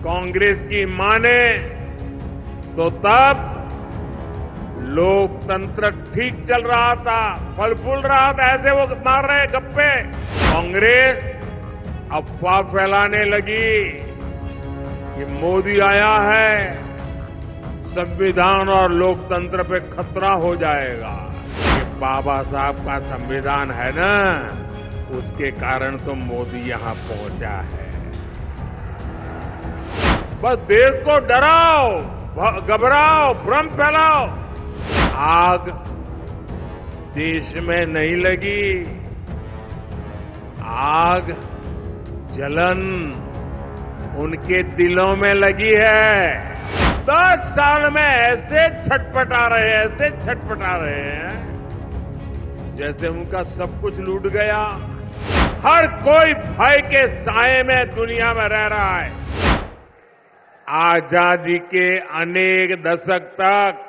कांग्रेस की माने तो तब लोकतंत्र ठीक चल रहा था, फल फूल रहा था, ऐसे वो मार रहे गप्पे। कांग्रेस अफवाह फैलाने लगी कि मोदी आया है, संविधान और लोकतंत्र पे खतरा हो जाएगा। ये बाबा साहब का संविधान है ना, उसके कारण तो मोदी यहां पहुंचा है। बस देश को डराओ, घबराओ, भ्रम फैलाओ। आग देश में नहीं लगी, आग जलन उनके दिलों में लगी है। 10 साल में ऐसे छटपटा रहे हैं जैसे उनका सब कुछ लूट गया। हर कोई भय के साए में दुनिया में रह रहा है। आजादी के अनेक दशक तक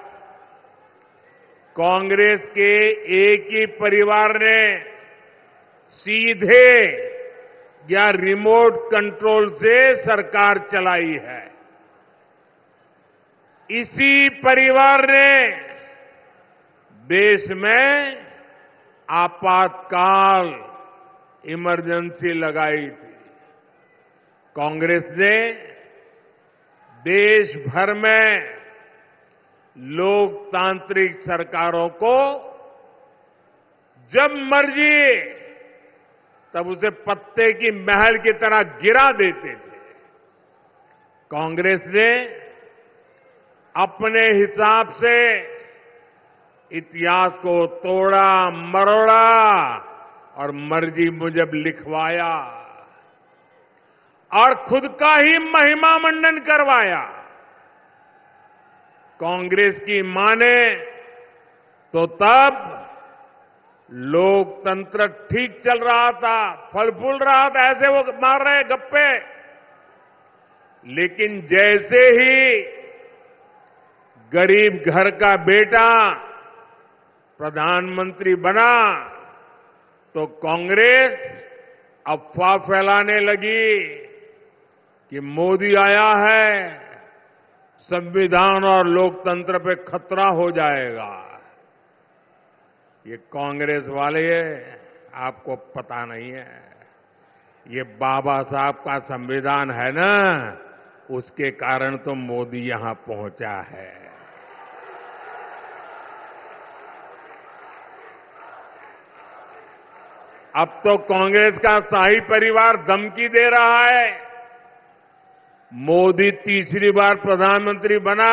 कांग्रेस के एक ही परिवार ने सीधे या रिमोट कंट्रोल से सरकार चलाई है। इसी परिवार ने देश में आपातकाल इमरजेंसी लगाई थी। कांग्रेस ने देश भर में लोकतांत्रिक सरकारों को जब मर्जी तब उसे पत्ते की महल की तरह गिरा देते थे। कांग्रेस ने अपने हिसाब से इतिहास को तोड़ा मरोड़ा और मर्जी मुजब लिखवाया और खुद का ही महिमा मंडन करवाया। कांग्रेस की माने तो तब लोकतंत्र ठीक चल रहा था, फल फूल रहा था, ऐसे वो मार रहे गप्पे। लेकिन जैसे ही गरीब घर का बेटा प्रधानमंत्री बना तो कांग्रेस अफवाह फैलाने लगी कि मोदी आया है, संविधान और लोकतंत्र पे खतरा हो जाएगा। ये कांग्रेस वाले आपको पता नहीं है, ये बाबा साहब का संविधान है ना, उसके कारण तो मोदी यहां पहुंचा है। अब तो कांग्रेस का शाही परिवार धमकी दे रहा है, मोदी तीसरी बार प्रधानमंत्री बना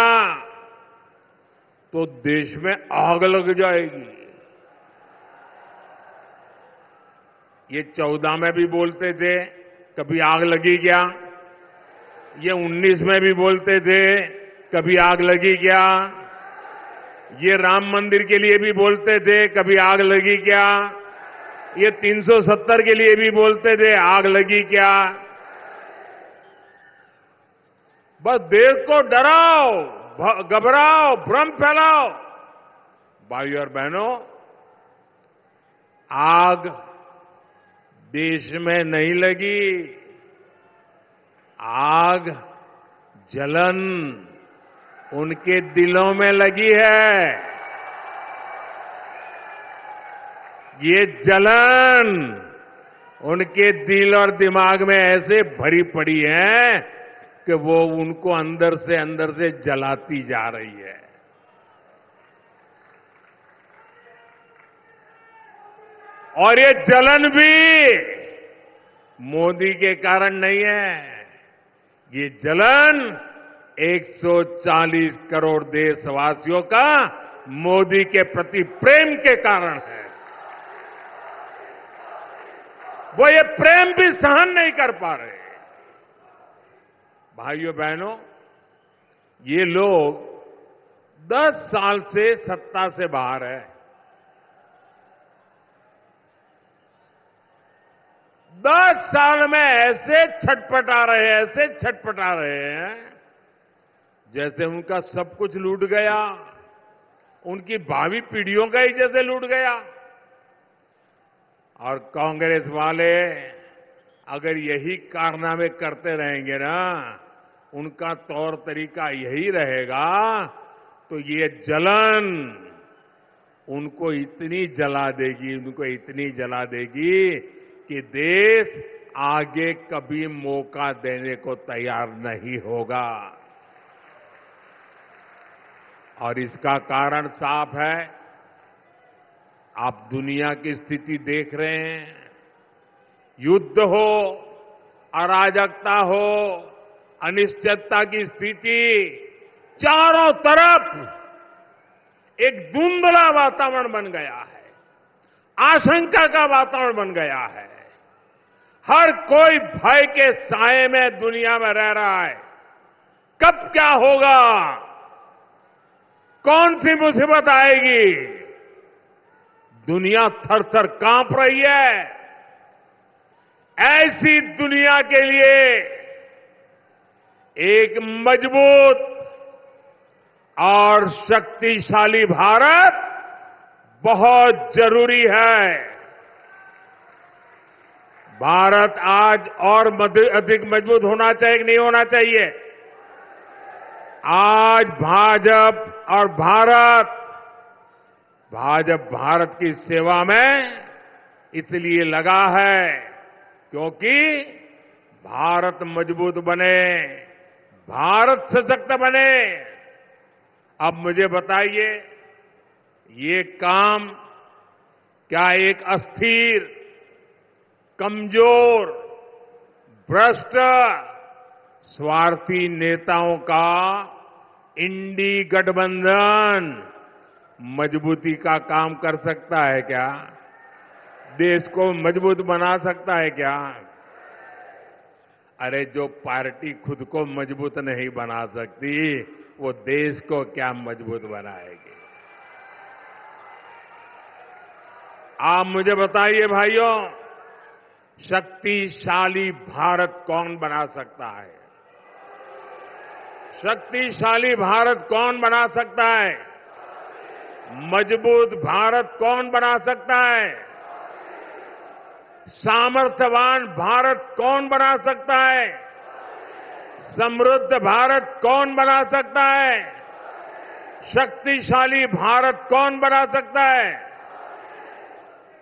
तो देश में आग लग जाएगी। ये 14 में भी बोलते थे, कभी आग लगी क्या? ये 19 में भी बोलते थे, कभी आग लगी क्या? ये राम मंदिर के लिए भी बोलते थे, कभी आग लगी क्या? ये 370 के लिए भी बोलते थे, आग लगी क्या? बस देश को डराओ, घबराओ, भ्रम फैलाओ। भाइयों और बहनों, आग देश में नहीं लगी, आग जलन उनके दिलों में लगी है। ये जलन उनके दिल और दिमाग में ऐसे भरी पड़ी है कि वो उनको अंदर से जलाती जा रही है। और ये जलन भी मोदी के कारण नहीं है, ये जलन 140 करोड़ देशवासियों का मोदी के प्रति प्रेम के कारण है। वो ये प्रेम भी सहन नहीं कर पा रहे। भाइयों बहनों, ये लोग 10 साल से सत्ता से बाहर है। 10 साल में ऐसे छटपटा रहे हैं जैसे उनका सब कुछ लूट गया, उनकी भावी पीढ़ियों का ही जैसे लूट गया। और कांग्रेस वाले अगर यही कारनामे करते रहेंगे ना उनका तौर तरीका यही रहेगा तो ये जलन उनको इतनी जला देगी कि देश आगे कभी मौका देने को तैयार नहीं होगा। और इसका कारण साफ है। आप दुनिया की स्थिति देख रहे हैं। युद्ध हो, अराजकता हो, अनिश्चितता की स्थिति, चारों तरफ एक धुंधला वातावरण बन गया है। आशंका का वातावरण बन गया है। हर कोई भय के साए में दुनिया में रह रहा है। कब क्या होगा, कौन सी मुसीबत आएगी, दुनिया थर-थर कांप रही है। ऐसी दुनिया के लिए एक मजबूत और शक्तिशाली भारत बहुत जरूरी है। भारत आज और अधिक मजबूत होना चाहिए कि नहीं होना चाहिए? आज भाजपा भारत की सेवा में इसलिए लगा है क्योंकि भारत मजबूत बने, भारत सशक्त बने। अब मुझे बताइए, ये काम क्या एक अस्थिर, कमजोर, भ्रष्ट, स्वार्थी नेताओं का इंडी गठबंधन मजबूती का काम कर सकता है क्या? देश को मजबूत बना सकता है क्या? अरे जो पार्टी खुद को मजबूत नहीं बना सकती, वो देश को क्या मजबूत बनाएगी? आप मुझे बताइए भाइयों, शक्तिशाली भारत कौन बना सकता है? शक्तिशाली भारत कौन बना सकता है? मजबूत भारत कौन बना सकता है? सामर्थ्यवान भारत कौन बना सकता है? समृद्ध भारत कौन बना सकता है? शक्तिशाली भारत कौन बना सकता है?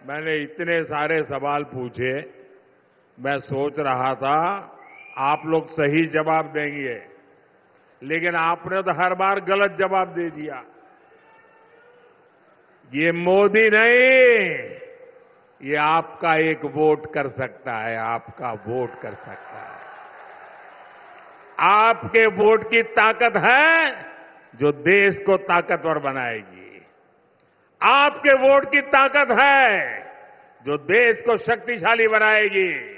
मैंने इतने सारे सवाल पूछे, मैं सोच रहा था आप लोग सही जवाब देंगे, लेकिन आपने तो हर बार गलत जवाब दे दिया। ये मोदी नहीं, ये आपका एक वोट कर सकता है, आपका वोट कर सकता है। आपके वोट की ताकत है जो देश को ताकतवर बनाएगी। आपके वोट की ताकत है जो देश को शक्तिशाली बनाएगी।